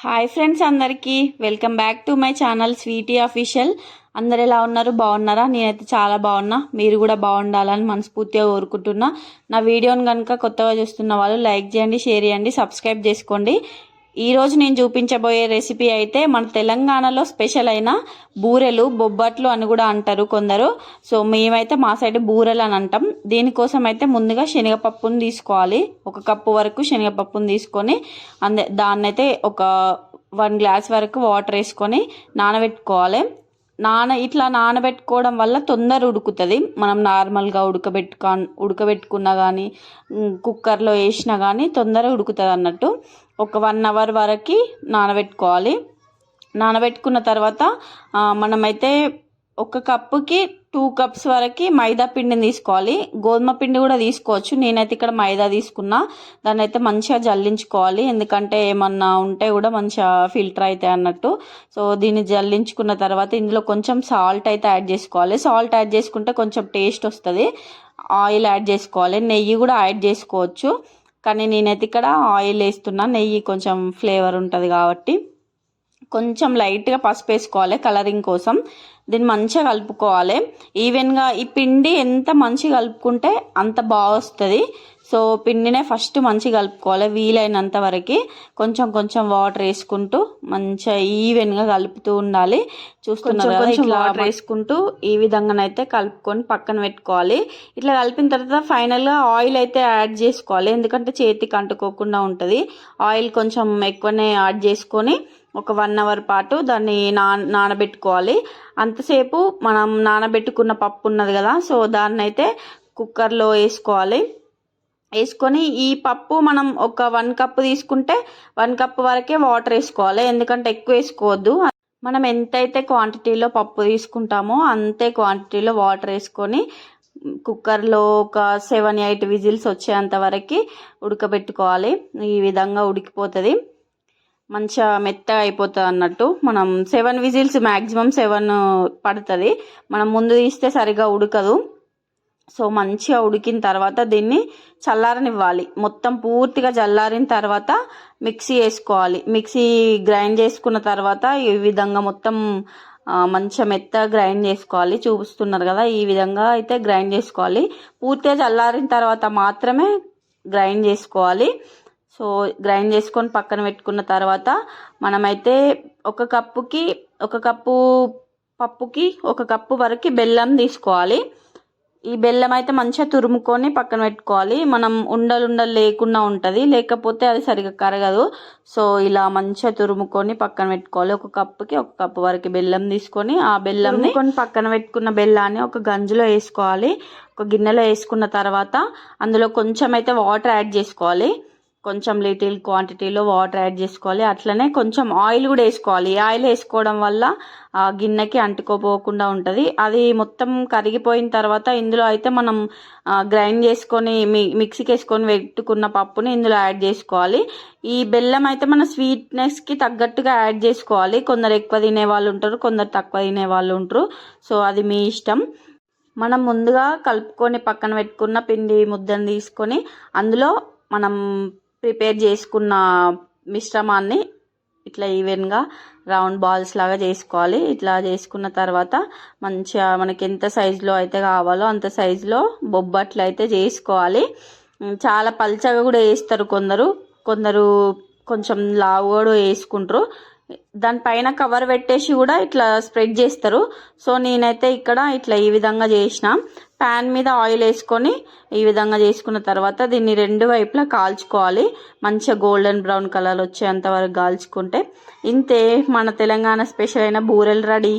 Hi friends, అందరికీ welcome back to my channel Sweety Official. అందరు ఎలా ఉన్నారు? బాగున్నారా? నేనైతే చాలా బాగున్నా. మీరు కూడా బాగుండాలని మనస్ఫూర్తిగా కోరుకుంటున్నా. నా వీడియోని కనుక కొత్తగా చూస్తున్న వాళ్ళు లైక్ చేయండి, షేర్ చేయండి, సబ్స్క్రైబ్ చేసుకోండి. ఈరోజు నేను చూపించబోయే రెసిపీ అయితే మన తెలంగాణలో స్పెషల్ అయిన బూరెలు, బొబ్బట్లు అని కూడా అంటారు కొందరు. సో మేమైతే మా సైడ్ బూరెలు అని అంటాం. దీనికోసం అయితే ముందుగా శనగపప్పును తీసుకోవాలి. 1 కప్పు వరకు శనగపప్పును తీసుకొని దాన్ని అయితే ఒక 1 గ్లాస్ వరకు వాటర్ వేసుకొని నానబెట్టుకోవాలి. ఇట్లా నానబెట్టుకోవడం వల్ల తొందర ఉడుకుతుంది. మనం నార్మల్గా ఉడకబెట్టుకున్నా కానీ కుక్కర్లో వేసినా కానీ తొందర ఉడుకుతుంది అన్నట్టు. ఒక 1 అవర్ వరకు నానబెట్టుకోవాలి. నానబెట్టుకున్న తర్వాత మనమైతే 1 కప్పుకి 2 కప్స్ వరకు మైదా పిండిని తీసుకోవాలి. గోధుమ పిండి కూడా తీసుకోవచ్చు. నేనైతే ఇక్కడ మైదా తీసుకున్నా. దాన్ని అయితే మంచిగా జల్లించుకోవాలి, ఎందుకంటే ఏమన్నా ఉంటే కూడా మంచిగా ఫిల్టర్ అవుతాయి అన్నట్టు. సో దీన్ని జల్లించుకున్న తర్వాత ఇందులో కొంచెం సాల్ట్ అయితే యాడ్ చేసుకోవాలి. సాల్ట్ యాడ్ చేసుకుంటే కొంచెం టేస్ట్ వస్తుంది. ఆయిల్ యాడ్ చేసుకోవాలి. నెయ్యి కూడా యాడ్ చేసుకోవచ్చు, కానీ నేనైతే ఇక్కడ ఆయిల్ వేస్తున్నా. నెయ్యి కొంచెం ఫ్లేవర్ ఉంటుంది కాబట్టి. కొంచెం లైట్గా పసుపు వేసుకోవాలి కలరింగ్ కోసం. దీన్ని మంచిగా కలుపుకోవాలి ఈవెన్గా. ఈ పిండి ఎంత మంచిగా కలుపుకుంటే అంత బాగా వస్తుంది. సో పిండినే ఫస్ట్ మంచిగా కలుపుకోవాలి. వీలైనంత వరకు కొంచెం కొంచెం వాటర్ వేసుకుంటూ మంచిగా ఈవెన్గా కలుపుతూ ఉండాలి. చూస్తున్నారు కదా, ఇట్లా వాటర్ వేసుకుంటూ ఈ విధంగానైతే కలుపుకొని పక్కన పెట్టుకోవాలి. ఇట్లా కలిపిన తర్వాత ఫైనల్గా ఆయిల్ అయితే యాడ్ చేసుకోవాలి, ఎందుకంటే చేతికి అంటుకోకుండా ఉంటుంది. ఆయిల్ కొంచెం ఎక్కువనే యాడ్ చేసుకొని ఒక 1 అవర్ పాటు దాన్ని నానబెట్టుకోవాలి. అంతసేపు మనం నానబెట్టుకున్న పప్పు ఉన్నది కదా, సో దాన్ని అయితే కుక్కర్లో వేసుకోవాలి. వేసుకొని ఈ పప్పు మనం ఒక 1 కప్పు తీసుకుంటే 1 కప్పు వరకే వాటర్ వేసుకోవాలి, ఎందుకంటే ఎక్కువ వేసుకోవద్దు. మనం ఎంతైతే క్వాంటిటీలో పప్పు తీసుకుంటామో అంతే క్వాంటిటీలో వాటర్ వేసుకొని కుక్కర్లో ఒక 7-8 విజిల్స్ వచ్చేంత వరకు ఉడకబెట్టుకోవాలి. ఈ విధంగా ఉడికిపోతుంది, మంచిగా మెత్తగా అయిపోతుంది అన్నట్టు. మనం 7 విజిల్స్ మ్యాక్సిమం 7 పడుతుంది. మనం ముందు తీస్తే సరిగా ఉడకదు. సో మంచిగా ఉడికిన తర్వాత దీన్ని చల్లారనివ్వాలి. మొత్తం పూర్తిగా చల్లారిన తర్వాత మిక్సీ వేసుకోవాలి. మిక్సీ గ్రైండ్ చేసుకున్న తర్వాత ఈ విధంగా మొత్తం మంచిగా మెత్తగా గ్రైండ్ చేసుకోవాలి. చూపిస్తున్నారు కదా, ఈ విధంగా అయితే గ్రైండ్ చేసుకోవాలి. పూర్తిగా చల్లారిన తర్వాత మాత్రమే గ్రైండ్ చేసుకోవాలి. సో గ్రైండ్ చేసుకొని పక్కన పెట్టుకున్న తర్వాత మనమైతే 1 కప్పు పప్పుకి 1 కప్పు వరకు బెల్లం తీసుకోవాలి. ఈ బెల్లం అయితే మంచిగా తురుముకొని పక్కన పెట్టుకోవాలి. మనం ఉండలు లేకుండా ఉంటుంది, లేకపోతే అది సరిగా కరగదు. సో ఇలా మంచిగా తురుముకొని పక్కన పెట్టుకోవాలి. 1 కప్పుకి 1 కప్పు వరకు బెల్లం తీసుకొని ఆ బెల్లంని పక్కన పెట్టుకున్న బెల్లాన్ని ఒక గంజులో వేసుకోవాలి. ఒక గిన్నెలో వేసుకున్న తర్వాత అందులో కొంచెం అయితే వాటర్ యాడ్ చేసుకోవాలి. కొంచెం లిటిల్ క్వాంటిటీలో వాటర్ యాడ్ చేసుకోవాలి. అట్లనే కొంచెం ఆయిల్ కూడా వేసుకోవాలి. ఆయిల్ వేసుకోవడం వల్ల ఆ గిన్నెకి అంటుకోపోకుండా ఉంటుంది. అది మొత్తం కరిగిపోయిన తర్వాత ఇందులో అయితే మనం గ్రైండ్ చేసుకొని మిక్సీకి వేసుకొని పెట్టుకున్న పప్పుని ఇందులో యాడ్ చేసుకోవాలి. ఈ బెల్లం అయితే మన స్వీట్నెస్కి తగ్గట్టుగా యాడ్ చేసుకోవాలి. కొందరు ఎక్కువ తినే వాళ్ళు ఉంటారు, కొందరు తక్కువ తినే వాళ్ళు ఉంటారు. సో అది మీ ఇష్టం. మనం ముందుగా కలుపుకొని పక్కన పెట్టుకున్న పిండి ముద్దను తీసుకొని అందులో మనం ప్రిపేర్ చేసుకున్న మిశ్రమాన్ని ఇట్లా ఈవెన్గా రౌండ్ బాల్స్ లాగా చేసుకోవాలి. ఇట్లా చేసుకున్న తర్వాత మంచిగా మనకి ఎంత సైజులో అయితే కావాలో అంత సైజులో బొబ్బట్లు అయితే చేసుకోవాలి. చాలా పల్చగా కూడా వేస్తారు కొందరు కొంచెం లావు కూడా వేసుకుంటారు. దానిపైన కవర్ పెట్టేసి కూడా ఇట్లా స్ప్రెడ్ చేస్తారు. సో నేనైతే ఇక్కడ ఇట్లా ఈ విధంగా చేసిన. ప్యాన్ మీద ఆయిల్ వేసుకొని ఈ విధంగా చేసుకున్న తర్వాత దీన్ని 2 వైపులా కాల్చుకోవాలి. మంచిగా గోల్డెన్ బ్రౌన్ కలర్ వచ్చేంత వరకు కాల్చుకుంటే ఇంతే మన తెలంగాణ స్పెషల్ అయిన బూరెలు రెడీ.